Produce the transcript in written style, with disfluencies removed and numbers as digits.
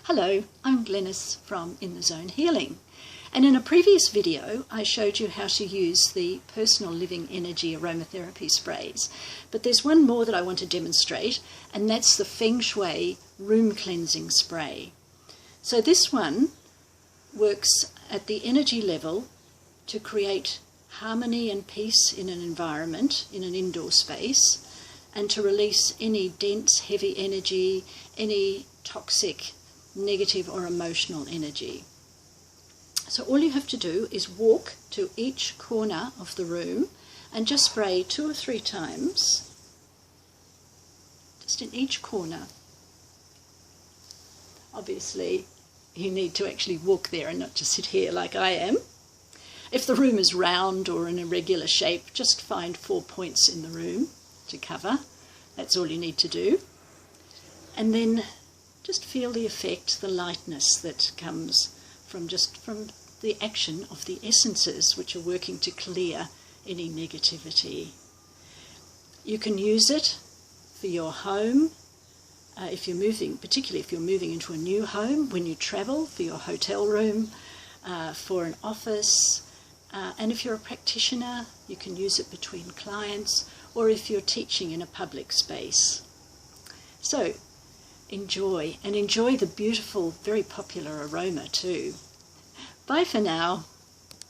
Hello, I'm Glenys from In the Zone Healing, and in a previous video I showed you how to use the personal living energy aromatherapy sprays, but there's one more that I want to demonstrate, and that's the Feng Shui room cleansing spray. So this one works at the energy level to create harmony and peace in an environment, in an indoor space, and to release any dense, heavy energy, any toxic, negative or emotional energy. So all you have to do is walk to each corner of the room and just spray 2 or 3 times, just in each corner. Obviously you need to actually walk there and not just sit here like I am. If the room is round or an irregular shape, just find 4 points in the room to cover. That's all you need to do. And then just feel the effect, the lightness that comes from the action of the essences which are working to clear any negativity. You can use it for your home, if you're moving, particularly if you're moving into a new home, when you travel, for your hotel room, for an office, and if you're a practitioner, you can use it between clients, or if you're teaching in a public space. So enjoy the beautiful, very popular aroma too. Bye for now.